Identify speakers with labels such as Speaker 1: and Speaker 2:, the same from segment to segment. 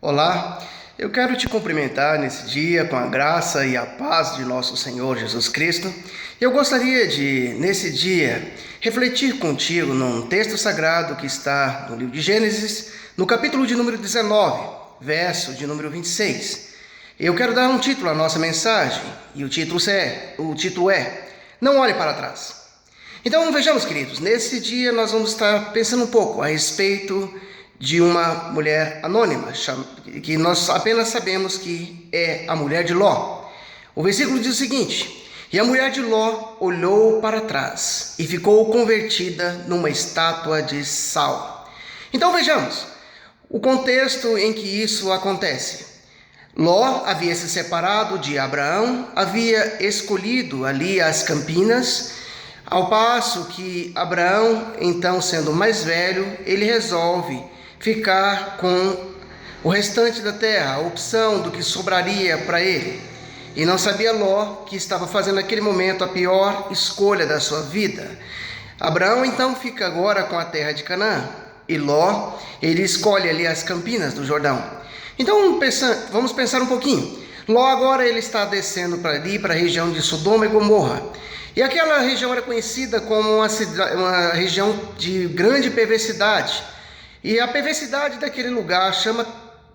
Speaker 1: Olá, eu quero te cumprimentar nesse dia com a graça e a paz de nosso Senhor Jesus Cristo. Eu gostaria de, nesse dia, refletir contigo num texto sagrado que está no livro de Gênesis, no capítulo de número 19, verso de número 26. Eu quero dar um título à nossa mensagem, e o título é Não Olhe para Trás. Então vejamos, queridos, nesse dia nós vamos estar pensando um pouco a respeito de uma mulher anônima, que nós apenas sabemos que é a mulher de Ló. O versículo diz o seguinte: E a mulher de Ló olhou para trás e ficou convertida numa estátua de sal. Então vejamos o contexto em que isso acontece. Ló havia se separado de Abraão, havia escolhido ali as campinas, ao passo que Abraão, então sendo mais velho, ele resolve ficar com o restante da terra, a opção do que sobraria para ele. E não sabia Ló que estava fazendo naquele momento a pior escolha da sua vida. Abraão então fica agora com a terra de Canaã, e Ló, ele escolhe ali as campinas do Jordão. Então vamos pensar um pouquinho. Ló agora ele está descendo para ali, para a região de Sodoma e Gomorra. E aquela região era conhecida como uma região de grande perversidade. E a perversidade daquele lugar chama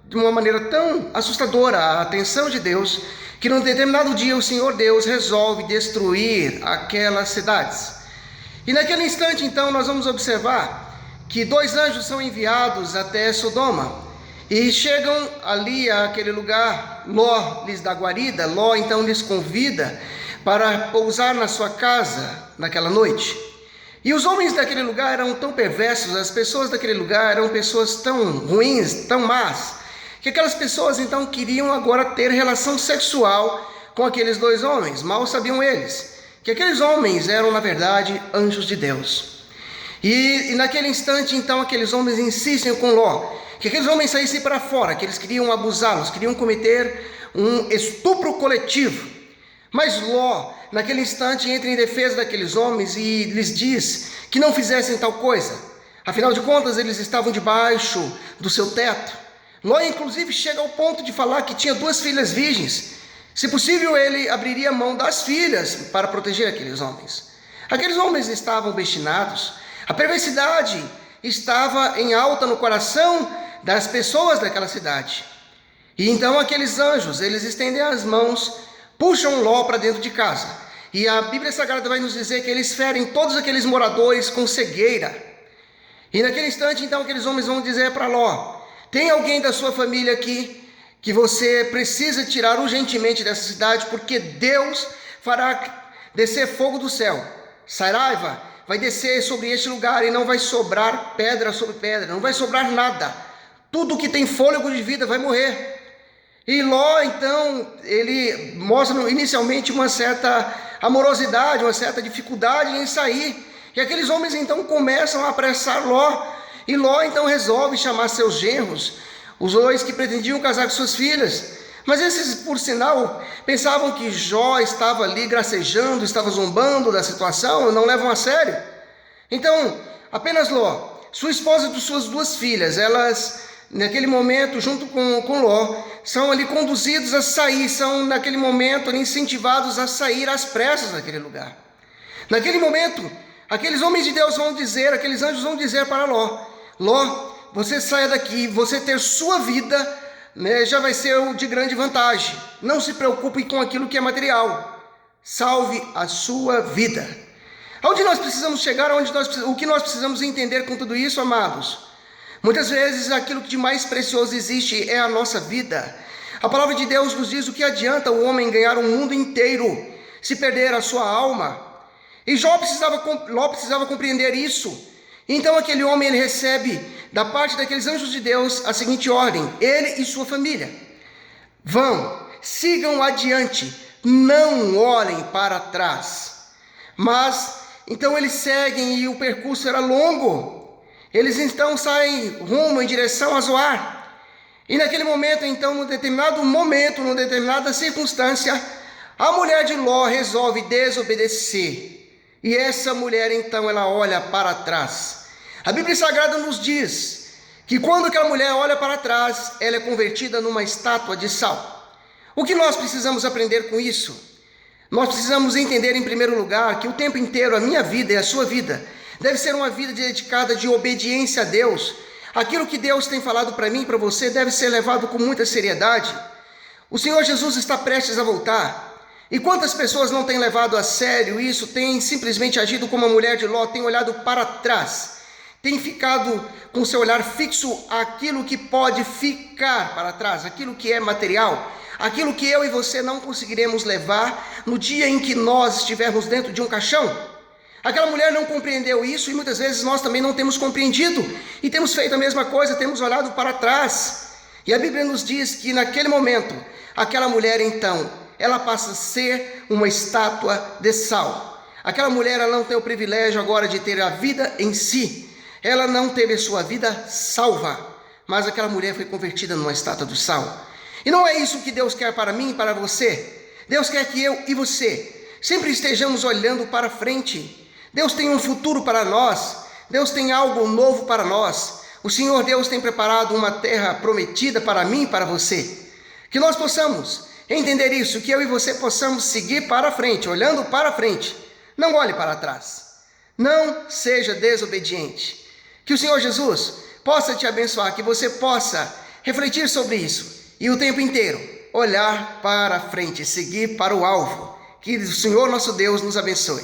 Speaker 1: de uma maneira tão assustadora a atenção de Deus, que num determinado dia o Senhor Deus resolve destruir aquelas cidades. E naquele instante então nós vamos observar que 2 anjos são enviados até Sodoma. E chegam ali àquele lugar, Ló lhes dá guarida, Ló então lhes convida para pousar na sua casa naquela noite. E os homens daquele lugar eram tão perversos, as pessoas daquele lugar eram pessoas tão ruins, tão más, que aquelas pessoas então queriam agora ter relação sexual com aqueles 2 homens. Mal sabiam eles que aqueles homens eram na verdade anjos de Deus. E naquele instante então aqueles homens insistem com Ló que aqueles homens saíssem para fora, que eles queriam abusá-los, queriam cometer um estupro coletivo. Mas Ló, naquele instante, entra em defesa daqueles homens e lhes diz que não fizessem tal coisa. Afinal de contas, eles estavam debaixo do seu teto. Ló, inclusive, chega ao ponto de falar que tinha 2 filhas virgens. Se possível, ele abriria mão das filhas para proteger aqueles homens. Aqueles homens estavam obstinados. A perversidade estava em alta no coração das pessoas daquela cidade. E então aqueles anjos, eles estendem as mãos, puxam Ló para dentro de casa. E a Bíblia Sagrada vai nos dizer que eles ferem todos aqueles moradores com cegueira. E naquele instante, então, aqueles homens vão dizer para Ló: tem alguém da sua família aqui que você precisa tirar urgentemente dessa cidade, porque Deus fará descer fogo do céu. Saraiva vai descer sobre este lugar e não vai sobrar pedra sobre pedra, não vai sobrar nada. Tudo que tem fôlego de vida vai morrer. E Ló, então, ele mostra inicialmente uma certa amorosidade, uma certa dificuldade em sair. E aqueles homens, então, começam a apressar Ló. E Ló, então, resolve chamar seus genros, os 2 que pretendiam casar com suas filhas. Mas esses, por sinal, pensavam que Jó estava ali gracejando, estava zombando da situação, não levam a sério. Então, apenas Ló, sua esposa e suas 2 filhas, elas, naquele momento, junto com Ló, são ali conduzidos a sair, são naquele momento ali incentivados a sair às pressas daquele lugar. Naquele momento, aqueles homens de Deus vão dizer, aqueles anjos vão dizer para Ló: Ló, você saia daqui, você ter sua vida, já vai ser de grande vantagem. Não se preocupe com aquilo que é material. Salve a sua vida. Aonde nós precisamos chegar, o que nós precisamos entender com tudo isso, amados? Muitas vezes aquilo que de mais precioso existe é a nossa vida. A palavra de Deus nos diz: o que adianta o homem ganhar o mundo inteiro se perder a sua alma? E Ló precisava compreender isso. Então aquele homem, ele recebe da parte daqueles anjos de Deus a seguinte ordem: ele e sua família vão, sigam adiante, não olhem para trás. Mas então eles seguem e o percurso era longo. Eles então saem rumo em direção a Zoar. E naquele momento, então, num determinada circunstância, a mulher de Ló resolve desobedecer. E essa mulher, então, ela olha para trás. A Bíblia Sagrada nos diz que quando aquela mulher olha para trás, ela é convertida numa estátua de sal. O que nós precisamos aprender com isso? Nós precisamos entender, em primeiro lugar, que o tempo inteiro a minha vida e a sua vida deve ser uma vida dedicada de obediência a Deus. Aquilo que Deus tem falado para mim e para você deve ser levado com muita seriedade. O Senhor Jesus está prestes a voltar. E quantas pessoas não têm levado a sério isso, têm simplesmente agido como a mulher de Ló, têm olhado para trás, têm ficado com seu olhar fixo àquilo que pode ficar para trás, aquilo que é material, aquilo que eu e você não conseguiremos levar no dia em que nós estivermos dentro de um caixão. Aquela mulher não compreendeu isso e muitas vezes nós também não temos compreendido e temos feito a mesma coisa, temos olhado para trás. E a Bíblia nos diz que naquele momento, aquela mulher então, ela passa a ser uma estátua de sal. Aquela mulher, ela não tem o privilégio agora de ter a vida em si. Ela não teve a sua vida salva, mas aquela mulher foi convertida numa estátua de sal. E não é isso que Deus quer para mim e para você. Deus quer que eu e você sempre estejamos olhando para frente. Deus tem um futuro para nós. Deus tem algo novo para nós. O Senhor Deus tem preparado uma terra prometida para mim e para você. Que nós possamos entender isso, que eu e você possamos seguir para frente, olhando para frente. Não olhe para trás. Não seja desobediente. Que o Senhor Jesus possa te abençoar, que você possa refletir sobre isso e o tempo inteiro olhar para frente, seguir para o alvo. Que o Senhor nosso Deus nos abençoe.